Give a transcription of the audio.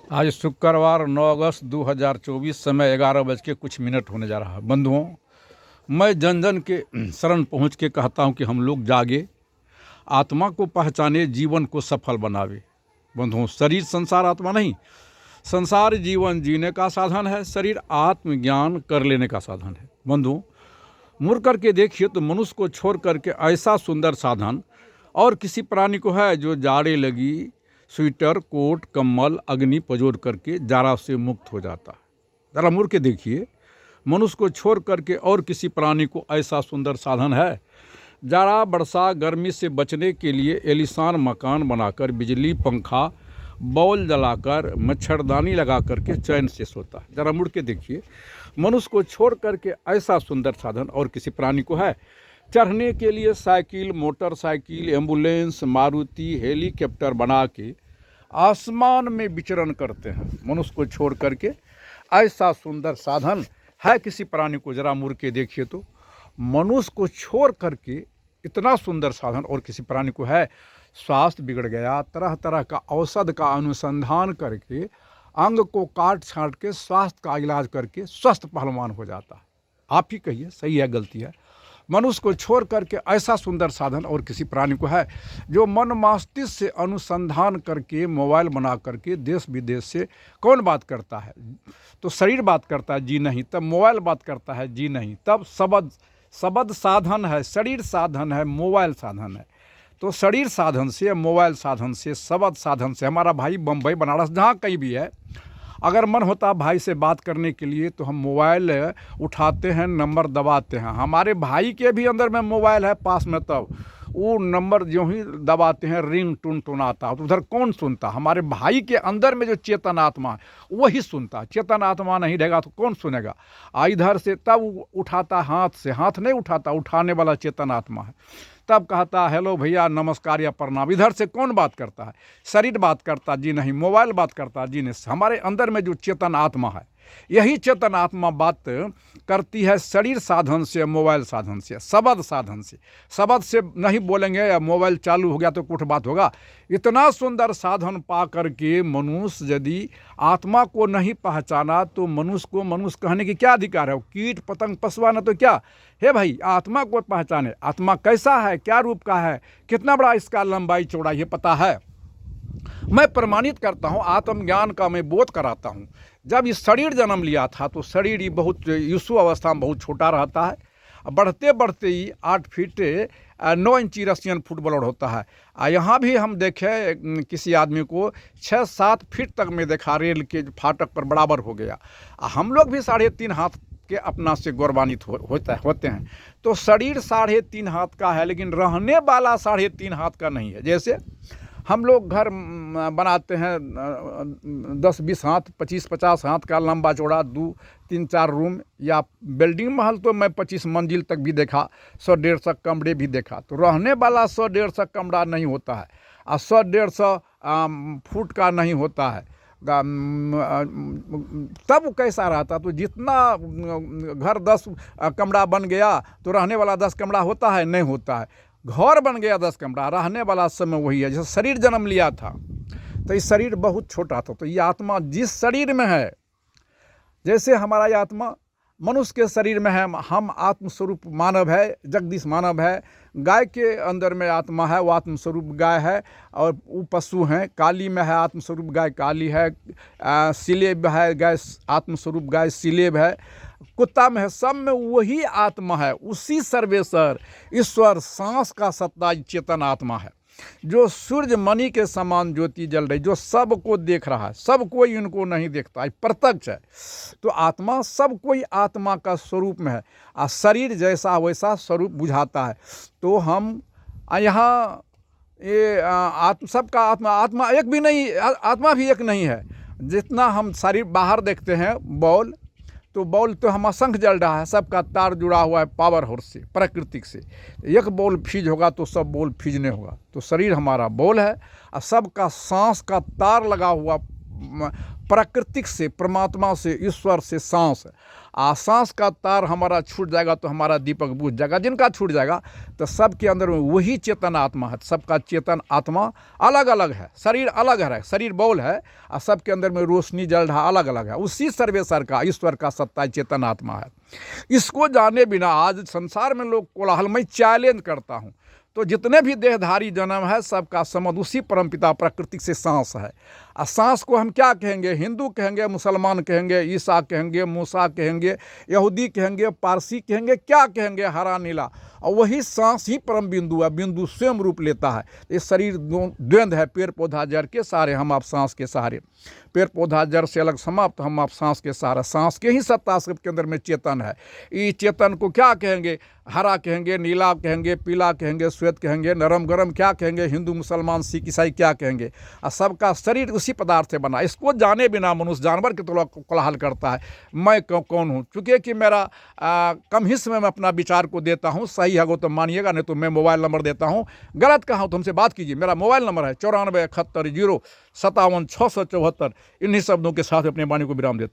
आज शुक्रवार 9 अगस्त 2024 समय 11 बज के कुछ मिनट होने जा रहा है। बंधुओं, मैं जन जन के शरण पहुँच के कहता हूँ कि हम लोग जागे, आत्मा को पहचाने, जीवन को सफल बनावे। बंधुओं, शरीर संसार आत्मा नहीं। संसार जीवन जीने का साधन है, शरीर आत्मज्ञान कर लेने का साधन है। बंधुओं, मुड़ करके देखिए तो मनुष्य को छोड़ करके ऐसा सुंदर साधन और किसी प्राणी को है जो जाड़े लगी स्वेटर, कोट, कम्बल, अग्नि पजोड़ करके जाड़ा से मुक्त हो जाता है। जरा मुड़ के देखिए, मनुष्य को छोड़ करके और किसी प्राणी को ऐसा सुंदर साधन है। जाड़ा बरसा गर्मी से बचने के लिए एलिशान मकान बनाकर, बिजली पंखा बॉल जलाकर, मच्छरदानी लगा करके चैन से सोता है। जरा मुड़ के देखिए, मनुष्य को छोड़ करके ऐसा सुंदर साधन और किसी प्राणी को है। चढ़ने के लिए cycle, motorcycle, ambulance, Maruti, helicopter बना के आसमान में विचरण करते हैं। मनुष्य को छोड़ करके ऐसा सुंदर साधन है किसी प्राणी को। जरा मुड़ के देखिए तो मनुष्य को छोड़ करके इतना सुंदर साधन और किसी प्राणी को है। स्वास्थ्य बिगड़ गया, तरह तरह का औषध का अनुसंधान करके, अंग को काट छांट के स्वास्थ्य का इलाज करके स्वस्थ पहलवान हो जाता है। आप ही कहिए, सही है गलती है? मनुष्य को छोड़ करके ऐसा सुंदर साधन और किसी प्राणी को है जो मन मस्तिष्क से अनुसंधान करके मोबाइल बना करके देश विदेश से कौन बात करता है? तो शरीर बात करता है, जी नहीं। तब मोबाइल बात करता है, जी नहीं। तब शब्द साधन है, शरीर साधन है, मोबाइल साधन है। तो शरीर साधन से, मोबाइल साधन से, शब्द साधन से हमारा भाई बम्बई, बनारस, जहाँ कहीं भी है, अगर मन होता भाई से बात करने के लिए तो हम मोबाइल उठाते हैं, नंबर दबाते हैं। हमारे भाई के भी अंदर में मोबाइल है पास में, तब वो नंबर जो ही दबाते हैं रिंग टून टून आता है। तो उधर कौन सुनता? हमारे भाई के अंदर में जो चेतन आत्मा है वही सुनता। चेतन आत्मा नहीं रहेगा तो कौन सुनेगा? इधर से तब उठाता हाथ से, हाथ नहीं उठाता, उठाने वाला चेतन आत्मा है। तब कहता हेलो भैया, नमस्कार या प्रणाम। इधर से कौन बात करता है? शरीर बात करता, जी नहीं। मोबाइल बात करता, जी नहीं। हमारे अंदर में जो चेतन आत्मा है, यही चेतन आत्मा बात करती है शरीर साधन से, मोबाइल साधन से, शब्द साधन से। शब्द से नहीं बोलेंगे या मोबाइल चालू हो गया तो कुछ बात होगा? इतना सुंदर साधन पा करके मनुष्य यदि आत्मा को नहीं पहचाना तो मनुष्य को मनुष्य कहने की क्या अधिकार है? कीट पतंग पशुआ न तो क्या है भाई? आत्मा को पहचाने। आत्मा कैसा है, क्या रूप का है, कितना बड़ा इसका लंबाई चौड़ाई है, पता है? मैं प्रमाणित करता हूँ, आत्मज्ञान का मैं बोध कराता हूँ। जब इस शरीर जन्म लिया था तो शरीर ही बहुत युसु अवस्था में बहुत छोटा रहता है। बढ़ते बढ़ते ही 8 फीट 9 इंची रशियन फुटबॉलर होता है। यहाँ भी हम देखे किसी आदमी को 6-7 फीट तक में देखा, रेल के फाटक पर बराबर हो गया। हम लोग भी 3.5 हाथ के अपना से गौरवान्वित होते हैं। तो शरीर 3.5 हाथ का है, लेकिन रहने वाला 3.5 हाथ का नहीं है। जैसे हम लोग घर बनाते हैं 10-20 हाथ, 25-50 हाथ का लंबा चौड़ा, 2-3-4 रूम, या बिल्डिंग महल तो मैं 25 मंजिल तक भी देखा, 100-150 कमरे भी देखा। तो रहने वाला 100-150 कमरा नहीं होता है, और 100-150 फुट का नहीं होता है। तब कैसा रहता? तो जितना घर 10 कमरा बन गया तो रहने वाला 10 कमरा होता है? नहीं होता है। घर बन गया 10 कमरा, रहने वाला समय वही है। जैसे शरीर जन्म लिया था तो ये शरीर बहुत छोटा था। तो ये आत्मा जिस शरीर में है, जैसे हमारा ये आत्मा मनुष्य के शरीर में है, हम आत्मस्वरूप मानव है, जगदीश मानव है। गाय के अंदर में आत्मा है, वो आत्मस्वरूप गाय है। और वो पशु हैं, काली में है आत्मस्वरूप गाय, काली है। सिलेब है गाय, आत्मस्वरूप गाय सिलेब है। कुत्ता में है, सब में वही आत्मा है। उसी सर्वेश्वर ईश्वर सांस का सत्ता चेतन आत्मा है, जो सूर्य मणि के समान ज्योति जल रही, जो सबको देख रहा है। सब कोई इनको नहीं देखता है, प्रत्यक्ष है। तो आत्मा सब कोई आत्मा का स्वरूप में है, और शरीर जैसा वैसा स्वरूप बुझाता है। तो हम यहाँ ये सबका आत्मा एक भी नहीं, आत्मा भी एक नहीं है। जितना हम शरीर बाहर देखते हैं बॉल, तो बॉल तो हम असंख्य जल रहा है, सबका तार जुड़ा हुआ है पावर हाउस से, प्राकृतिक से। एक बॉल फ्यूज होगा तो सब बॉल फ्यूज नहीं होगा। तो शरीर हमारा बॉल है, और सबका सांस का तार लगा हुआ प्राकृतिक से, परमात्मा से, ईश्वर से सांस है। सांस का तार हमारा छूट जाएगा तो हमारा दीपक बुझ जाएगा। जिनका छूट जाएगा तो सबके अंदर में वही चेतन आत्मा है। सबका चेतन आत्मा अलग अलग है, शरीर अलग है, शरीर बौल है और सबके अंदर में रोशनी जल रहा अलग अलग है। उसी सर्वेश्वर का, ईश्वर का सत्ता चेतन आत्मा है। इसको जाने बिना आज संसार में लोग कोलाहल, मैं चैलेंज करता हूँ तो जितने भी देहधारी जन्म है सबका संबंध उसी परमपिता प्रकृति से सांस है। और सांस को हम क्या कहेंगे? हिंदू कहेंगे, मुसलमान कहेंगे, ईसा कहेंगे, मूसा कहेंगे, यहूदी कहेंगे, पारसी कहेंगे, क्या कहेंगे, हरा नीला, और वही सांस ही परम बिंदु है। बिंदु स्वयं रूप लेता है। ये शरीर द्वंद्व है, पेड़ पौधा जड़ के सहारे, हम आप सांस के सहारे। पेड़ पौधा जड़ से अलग समाप्त, हम आप सांस के सहारे। सांस के ही सत्ता सबके अंदर में चेतन है। इस चेतन को क्या कहेंगे? हरा कहेंगे, नीला कहेंगे, पीला कहेंगे, श्वेत कहेंगे, नरम गरम क्या कहेंगे, हिंदू मुसलमान सिख ईसाई क्या कहेंगे। और सबका शरीर उसी पदार्थ से बना। इसको जाने बिना मनुष्य जानवर के तुलना कोलाहल करता है, मैं कौन हूँ। चूँकि कि मेरा कम हिस्से में मैं अपना विचार को देता हूँ। सही है तो मानिएगा, नहीं तो मैं मोबाइल नंबर देता हूँ। गलत कहा हूँ तो हमसे बात कीजिए। मेरा मोबाइल नंबर है 94 71 0 57 674। इन्हीं शब्दों के साथ अपने वाणी को विराम देता हूँ।